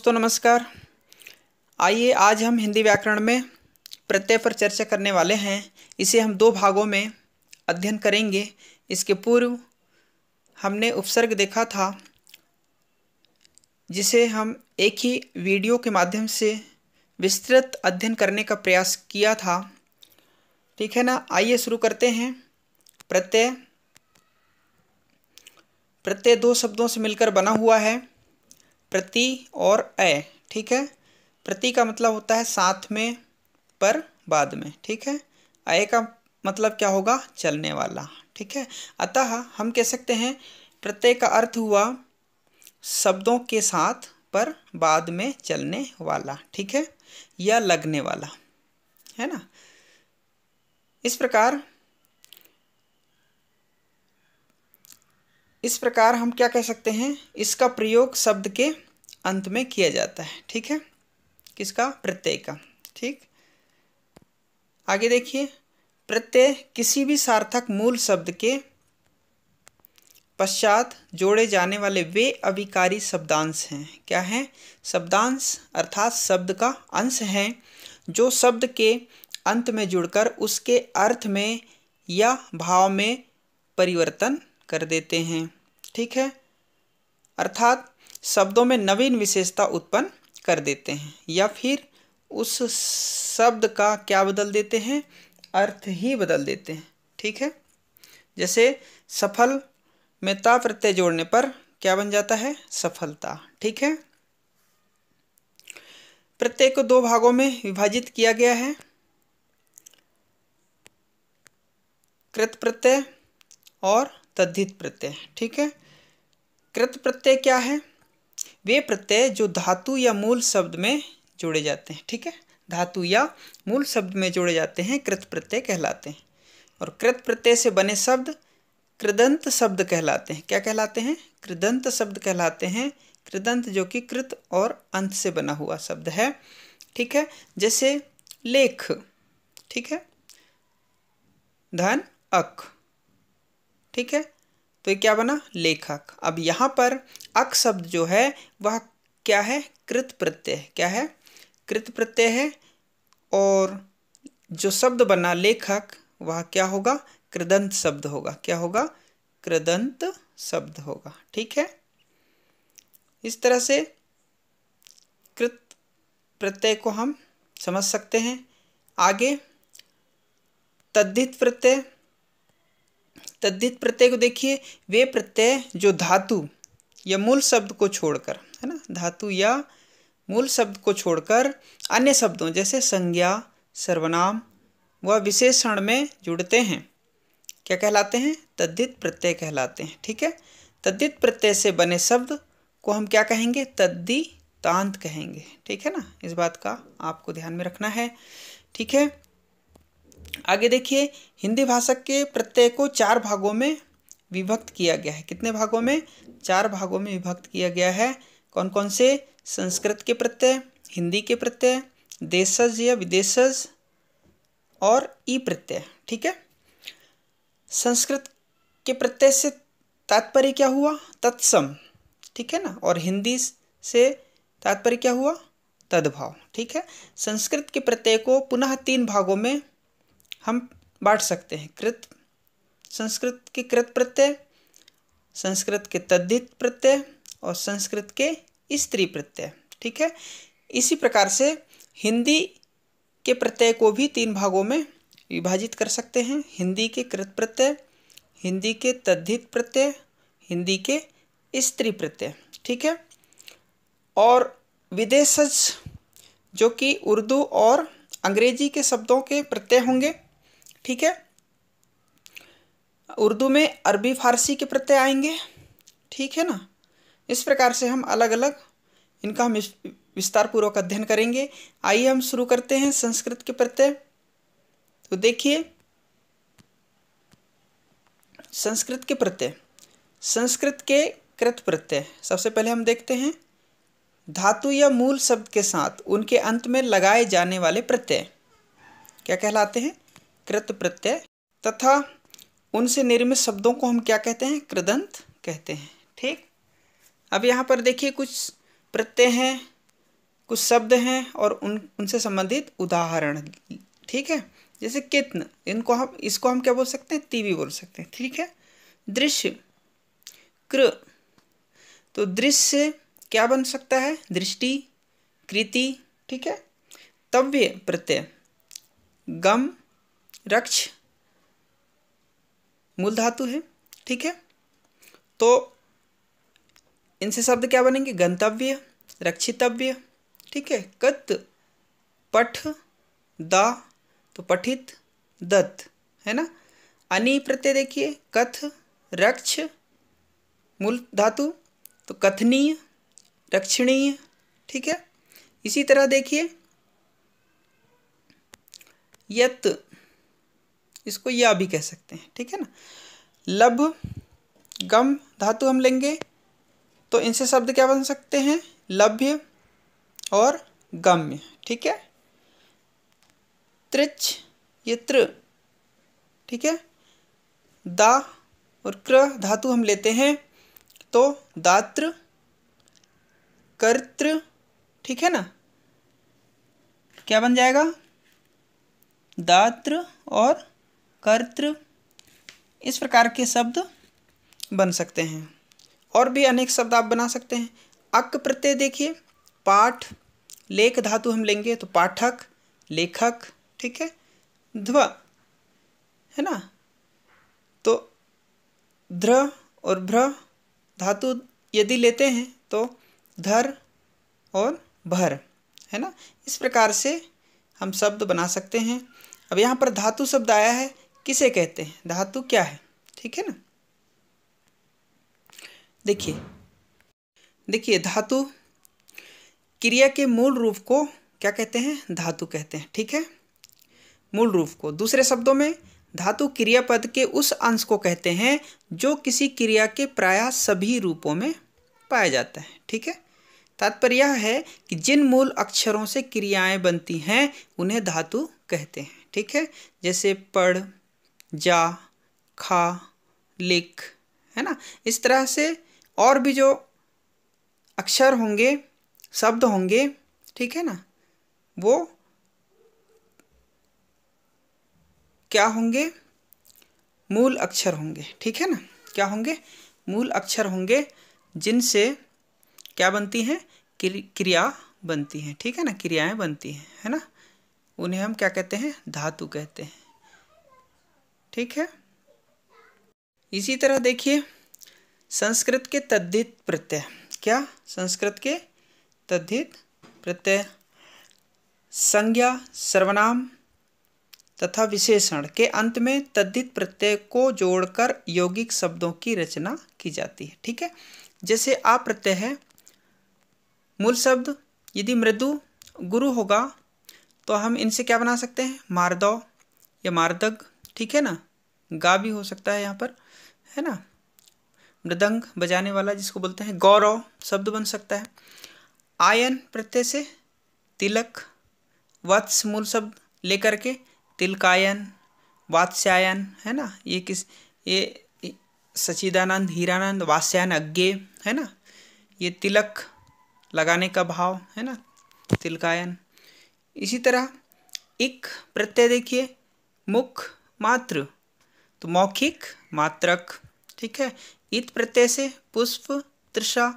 दोस्तों नमस्कार। आइए आज हम हिंदी व्याकरण में प्रत्यय पर चर्चा करने वाले हैं। इसे हम दो भागों में अध्ययन करेंगे। इसके पूर्व हमने उपसर्ग देखा था, जिसे हम एक ही वीडियो के माध्यम से विस्तृत अध्ययन करने का प्रयास किया था। ठीक है ना। आइए शुरू करते हैं। प्रत्यय दो शब्दों से मिलकर बना हुआ है, प्रति और अय। ठीक है। प्रति का मतलब होता है साथ में, पर, बाद में। ठीक है। अय का मतलब क्या होगा? चलने वाला। ठीक है। अतः हम कह सकते हैं प्रत्यय का अर्थ हुआ शब्दों के साथ पर बाद में चलने वाला। ठीक है, या लगने वाला, है ना। इस प्रकार हम क्या कह सकते हैं, इसका प्रयोग शब्द के अंत में किया जाता है। ठीक है, किसका? प्रत्यय का। ठीक, आगे देखिए। प्रत्यय किसी भी सार्थक मूल शब्द के पश्चात जोड़े जाने वाले वे अविकारी शब्दांश हैं। क्या हैं? शब्दांश अर्थात शब्द का अंश हैं, जो शब्द के अंत में जुड़कर उसके अर्थ में या भाव में परिवर्तन कर देते हैं। ठीक है, अर्थात शब्दों में नवीन विशेषता उत्पन्न कर देते हैं, या फिर उस शब्द का क्या बदल देते हैं? अर्थ ही बदल देते हैं। ठीक है, जैसे सफल में ता प्रत्यय जोड़ने पर क्या बन जाता है? सफलता। ठीक है। प्रत्यय को दो भागों में विभाजित किया गया है, कृत प्रत्यय और तद्धित प्रत्यय। ठीक है। कृत प्रत्यय क्या है? वे प्रत्यय जो धातु या मूल शब्द में जोड़े जाते हैं। ठीक है, धातु या मूल शब्द में जोड़े जाते हैं, कृत प्रत्यय कहलाते हैं। और कृत प्रत्यय से बने शब्द कृदंत शब्द कहलाते हैं। क्या कहलाते हैं? कृदंत शब्द कहलाते हैं। कृदंत जो कि कृत और अंत से बना हुआ शब्द है। ठीक है, जैसे लेख। ठीक है, धन अक। ठीक है, तो ये क्या बना? लेखक। अब यहाँ पर अक शब्द जो है वह क्या है? कृत प्रत्यय। क्या है? कृत प्रत्यय है। और जो शब्द बना लेखक वह क्या होगा? कृदंत शब्द होगा। क्या होगा? कृदंत शब्द होगा। ठीक है, इस तरह से कृत प्रत्यय को हम समझ सकते हैं। आगे तद्धित प्रत्यय। तद्धित प्रत्यय को देखिए, वे प्रत्यय जो धातु या मूल शब्द को छोड़कर, है ना, धातु या मूल शब्द को छोड़कर अन्य शब्दों जैसे संज्ञा, सर्वनाम व विशेषण में जुड़ते हैं, क्या कहलाते हैं? तद्धित प्रत्यय कहलाते हैं। ठीक है, तद्धित प्रत्यय से बने शब्द को हम क्या कहेंगे? तद्धितांत कहेंगे। ठीक है ना, इस बात का आपको ध्यान में रखना है। ठीक है, आगे देखिए। हिंदी भाषा के प्रत्यय को चार भागों में विभक्त किया गया है। कितने भागों में? चार भागों में विभक्त किया गया है। कौन कौन से? संस्कृत के प्रत्यय, हिंदी के प्रत्यय, देशज या विदेशज और ई प्रत्यय। ठीक है, संस्कृत के प्रत्यय से तात्पर्य क्या हुआ? तत्सम। ठीक है ना, और हिंदी से तात्पर्य क्या हुआ? तद्भाव। ठीक है, संस्कृत के प्रत्यय को पुनः तीन भागों में हम बांट सकते हैं। संस्कृत के कृत प्रत्यय, संस्कृत के तद्धित प्रत्यय और संस्कृत के स्त्री प्रत्यय। ठीक है, इसी प्रकार से हिंदी के प्रत्यय को भी तीन भागों में विभाजित कर सकते हैं। हिंदी के कृत प्रत्यय, हिंदी के तद्धित प्रत्यय, हिंदी के स्त्री प्रत्यय। ठीक है, और विदेशज जो कि उर्दू और अंग्रेजी के शब्दों के प्रत्यय होंगे। ठीक है, उर्दू में अरबी फारसी के प्रत्यय आएंगे। ठीक है ना, इस प्रकार से हम अलग अलग इनका हम विस्तार पूर्वक अध्ययन करेंगे। आइए हम शुरू करते हैं संस्कृत के प्रत्यय। तो देखिए, संस्कृत के प्रत्यय, संस्कृत के कृत प्रत्यय सबसे पहले हम देखते हैं। धातु या मूल शब्द के साथ उनके अंत में लगाए जाने वाले प्रत्यय क्या कहलाते हैं? कृत प्रत्यय। तथा उनसे निर्मित शब्दों को हम क्या कहते हैं? कृदंत कहते हैं। ठीक, अब यहाँ पर देखिए कुछ प्रत्यय हैं कुछ शब्द हैं और उनसे संबंधित उदाहरण, ठीक है। जैसे कित्न, इसको हम क्या बोल सकते हैं, ती भी बोल सकते हैं, ठीक है। दृश्य, कृ, तो दृश्य क्या बन सकता है, दृष्टि, कृति, ठीक है। तव्य प्रत्यय, गम, रक्ष मूल धातु है, ठीक है। तो इनसे शब्द क्या बनेंगे, गंतव्य, रक्षितव्य, ठीक है। कत, पठ, दा, तो पठित, दत्त, है ना। अनि प्रत्यय देखिए, कथ, रक्ष मूल धातु, तो कथनीय, रक्षणीय, ठीक है। इसी तरह देखिए यत, इसको या भी कह सकते हैं, ठीक है ना। लब, गम धातु हम लेंगे तो इनसे शब्द क्या बन सकते हैं, लभ्य और गम्य, ठीक है। त्रिच, ये त्र, ठीक है। दा और क्र धातु हम लेते हैं तो दात्र, कर्तृ, ठीक है ना, क्या बन जाएगा, दात्र और कर्तृ, इस प्रकार के शब्द बन सकते हैं। और भी अनेक शब्द आप बना सकते हैं। अक प्रत्यय देखिए, पाठ, लेख धातु हम लेंगे तो पाठक, लेखक, ठीक है। ध्व, है ना, तो ध्र और भ्र धातु यदि लेते हैं तो धर और भर, है ना। इस प्रकार से हम शब्द बना सकते हैं। अब यहाँ पर धातु शब्द आया है, किसे कहते हैं, धातु क्या है, ठीक है ना। देखिए धातु क्रिया के मूल रूप को क्या कहते हैं, धातु कहते हैं, ठीक है। मूल रूप को, दूसरे शब्दों में धातु क्रियापद के उस अंश को कहते हैं जो किसी क्रिया के प्रायः सभी रूपों में पाया जाता है, ठीक है। तात्पर्य यह है कि जिन मूल अक्षरों से क्रियाएं बनती हैं उन्हें धातु कहते हैं, ठीक है। जैसे पढ़, जा, खा, लिख, है ना। इस तरह से और भी जो अक्षर होंगे, शब्द होंगे, ठीक है ना, वो क्या होंगे, मूल अक्षर होंगे, ठीक है ना। क्या होंगे, मूल अक्षर होंगे जिनसे क्या बनती हैं, क्रिया बनती हैं, ठीक है ना, क्रियाएं बनती हैं, है ना। उन्हें हम क्या कहते हैं, धातु कहते हैं, ठीक है। इसी तरह देखिए संस्कृत के तद्धित प्रत्यय, क्या, संस्कृत के तद्धित प्रत्यय संज्ञा, सर्वनाम तथा विशेषण के अंत में तद्धित प्रत्यय को जोड़कर यौगिक शब्दों की रचना की जाती है, ठीक है। जैसे आ प्रत्यय है, मूल शब्द यदि मृदु गुरु होगा तो हम इनसे क्या बना सकते हैं, मारदव या मारदग, ठीक है ना। गा भी हो सकता है यहाँ पर, है ना। मृदंग बजाने वाला जिसको बोलते हैं, गौरव शब्द बन सकता है। आयन प्रत्यय से तिलक, वत्स मूल शब्द लेकर के तिलकायन, वात्स्यायन, है ना। ये सच्चिदानंद, हीरानंद, वात्स्यायन अज्ञे, है ना। ये तिलक लगाने का भाव, है ना, तिलकायन। इसी तरह इक प्रत्यय देखिए, मुख, मात्र, तो मौखिक, मात्रक, ठीक है। इत प्रत्यय से पुष्प, तृषा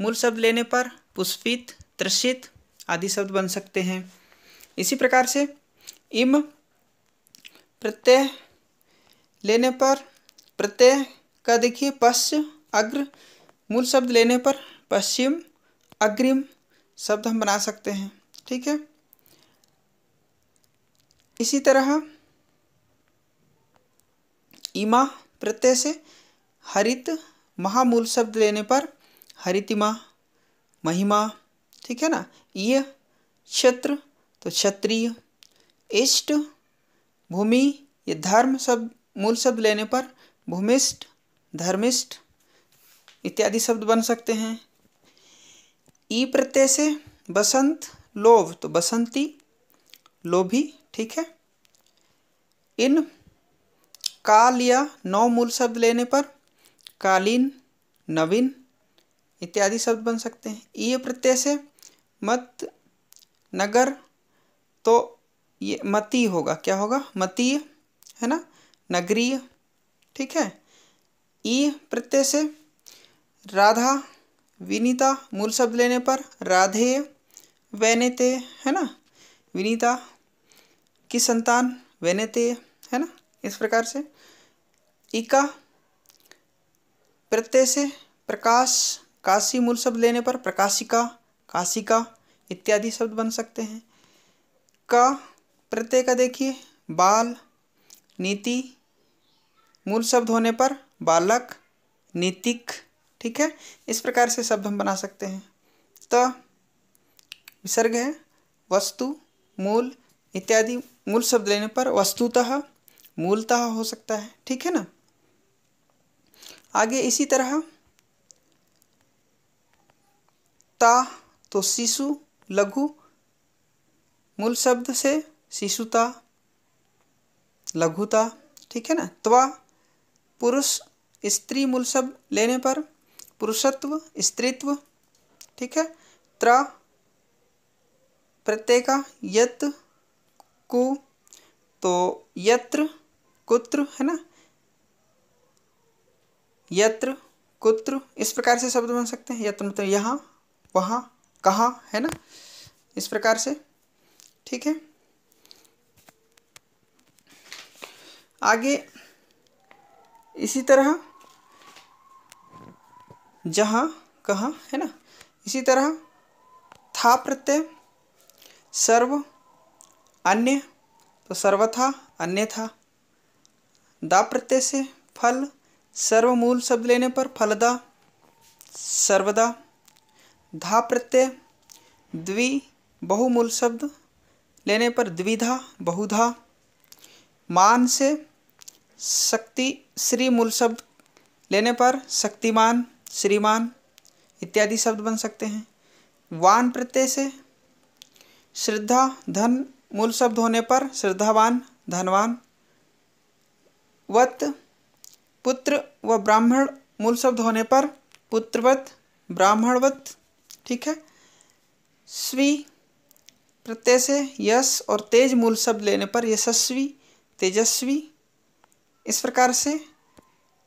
मूल शब्द लेने पर पुष्पित, तृषित आदि शब्द बन सकते हैं। इसी प्रकार से इम प्रत्यय लेने पर, प्रत्यय का देखिए पश्च, अग्र मूल शब्द लेने पर पश्चिम, अग्रिम शब्द हम बना सकते हैं, ठीक है। इसी तरह इमा प्रत्यय से हरित, महामूल शब्द लेने पर हरितिमा, महिमा, ठीक है ना। ये क्षेत्र, तो क्षत्रिय, इष्ट, भूमि, ये धर्म शब्द मूल शब्द लेने पर भूमिष्ठ, धर्मिष्ठ इत्यादि शब्द बन सकते हैं। ई प्रत्यय से बसंत, लोभ, तो बसंती, लोभी, ठीक है। इन काल या नौ मूल शब्द लेने पर कालीन, नवीन इत्यादि शब्द बन सकते हैं। ई प्रत्यय से मत, नगर तो ये मती होगा, क्या होगा, मतीय, है ना, नगरीय, ठीक है। ई प्रत्यय से राधा विनीता मूल शब्द लेने पर राधेय वैनेतेय, है ना, विनीता की संतान वैनेतेय, है ना, इस प्रकार से। इका प्रत्यय से प्रकाश काशी मूल शब्द लेने पर प्रकाशिका, काशिका इत्यादि शब्द बन सकते हैं। का प्रत्यय का देखिए बाल नीति मूल शब्द होने पर बालक नीतिक, ठीक है, इस प्रकार से शब्द हम बना सकते हैं। त विसर्ग है वस्तु मूल इत्यादि मूल शब्द लेने पर वस्तुतः मूलतः हो सकता है, ठीक है ना। आगे इसी तरह ता तो शिशु लघु मूल शब्द से शिशुता लघुता, ठीक है ना। त्वा पुरुष स्त्री मूल शब्द लेने पर पुरुषत्व स्त्रीत्व, ठीक है। त्र प्रत्यय का यत कु तो यत्र कुत्र, है ना, यत्र कुत्र इस प्रकार से शब्द बन सकते हैं। यत्र मतलब यहाँ वहाँ कहाँ, है ना, इस प्रकार से, ठीक है। आगे इसी तरह जहाँ कहाँ, है ना, इसी तरह था प्रत्यय सर्व अन्य तो सर्वथा अन्यथा। दा प्रत्यय से फल सर्व मूल शब्द लेने पर फलदा सर्वदा। धा प्रत्यय द्वि बहुमूल शब्द लेने पर द्विधा बहुधा। मान से शक्ति श्री मूल शब्द लेने पर शक्तिमान श्रीमान इत्यादि शब्द बन सकते हैं। वान प्रत्यय से श्रद्धा धन मूल शब्द होने पर श्रद्धावान धनवान। वत पुत्र व ब्राह्मण मूल शब्द होने पर पुत्रवत ब्राह्मणवत, ठीक है। स्वी प्रत्यय से यश और तेज मूल शब्द लेने पर यशस्वी तेजस्वी, इस प्रकार से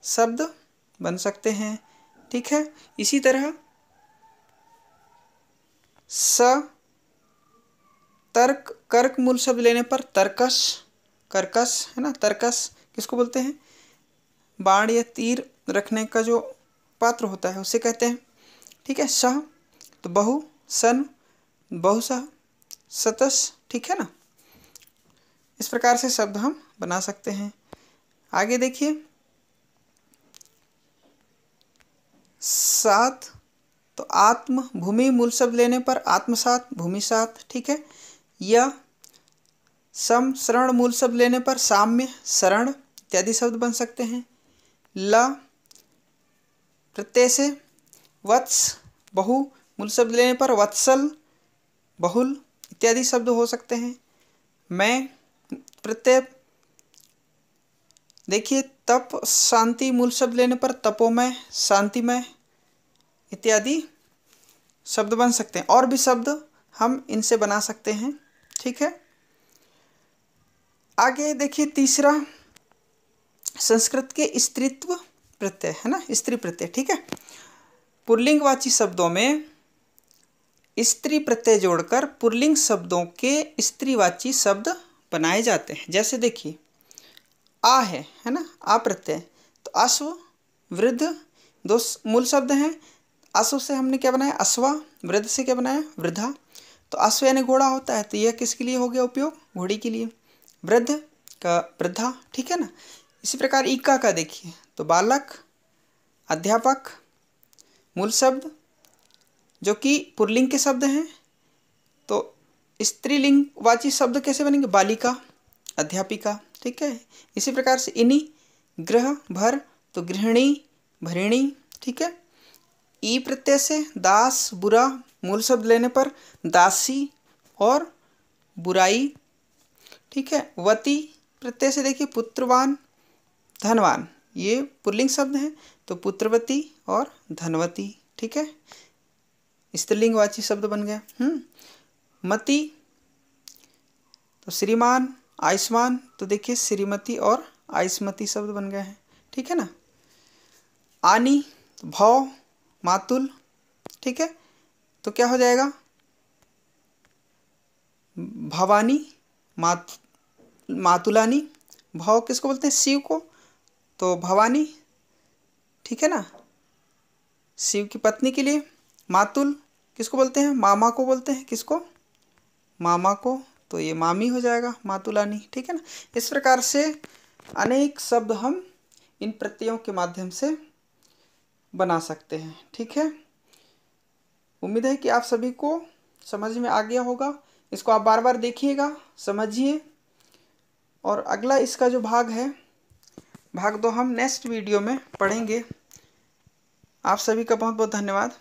शब्द बन सकते हैं, ठीक है। इसी तरह स तर्क कर्क मूल शब्द लेने पर तर्कस कर्कस, है ना, तर्कस किसको बोलते हैं, बाण या तीर रखने का जो पात्र होता है उसे कहते हैं, ठीक है। सह तो बहु सन बहुसह सतस, ठीक है ना, इस प्रकार से शब्द हम बना सकते हैं। आगे देखिए सात तो आत्म भूमि मूल शब्द लेने पर आत्मसात भूमिसात, ठीक है। यह सम शरण मूल शब्द लेने पर साम्य शरण इत्यादि शब्द बन सकते हैं। ल प्रत्यय से वत्स बहु मूल शब्द लेने पर वत्सल बहुल इत्यादि शब्द हो सकते हैं। मैं प्रत्यय देखिए तप शांति मूल शब्द लेने पर तपोमय शांतिमय इत्यादि शब्द बन सकते हैं। और भी शब्द हम इनसे बना सकते हैं, ठीक है। आगे देखिए तीसरा संस्कृत के स्त्रीत्व प्रत्यय, है ना, स्त्री प्रत्यय, ठीक है। पुल्लिंगवाची शब्दों में स्त्री प्रत्यय जोड़कर पुल्लिंग शब्दों के स्त्रीवाची शब्द बनाए जाते हैं। जैसे देखिए आ है ना, आ प्रत्यय तो अश्व वृद्ध दो मूल शब्द हैं। अश्व से हमने क्या बनाया अश्वा, वृद्ध से क्या बनाया वृद्धा। तो अश्व यानी घोड़ा होता है तो यह किसके लिए हो गया उपयोग, घोड़ी के लिए। वृद्ध का वृद्धा, ठीक है ना। इसी प्रकार इका का देखिए तो बालक अध्यापक मूल शब्द जो कि पुल्लिंग के शब्द हैं, तो स्त्रीलिंग वाची शब्द कैसे बनेंगे बालिका अध्यापिका, ठीक है। इसी प्रकार से इनी ग्रह भर तो गृहिणी भरिणी, ठीक है। ई प्रत्यय से दास बुरा मूल शब्द लेने पर दासी और बुराई, ठीक है। वती प्रत्यय से देखिए पुत्रवान धनवान ये पुल्लिंग शब्द हैं तो पुत्रवती और धनवती, ठीक है, स्त्रीलिंगवाची शब्द बन गया। मति तो श्रीमान, आयुष्मान, तो देखिए श्रीमती और आयुष्मती शब्द बन गए हैं, ठीक है ना। आनी, भव, मातुल, ठीक है, तो क्या हो जाएगा, भवानी, मातुलानी। भव किसको बोलते हैं, शिव को, तो भवानी, ठीक है ना, शिव की पत्नी के लिए। मातुल किसको बोलते हैं, मामा को बोलते हैं, किसको, मामा को, तो ये मामी हो जाएगा, मातुलानी, ठीक है ना। इस प्रकार से अनेक शब्द हम इन प्रत्ययों के माध्यम से बना सकते हैं, ठीक है। उम्मीद है कि आप सभी को समझ में आ गया होगा। इसको आप बार बार देखिएगा, समझिए, और अगला इसका जो भाग है, भाग 2 हम नेक्स्ट वीडियो में पढ़ेंगे। आप सभी का बहुत बहुत धन्यवाद।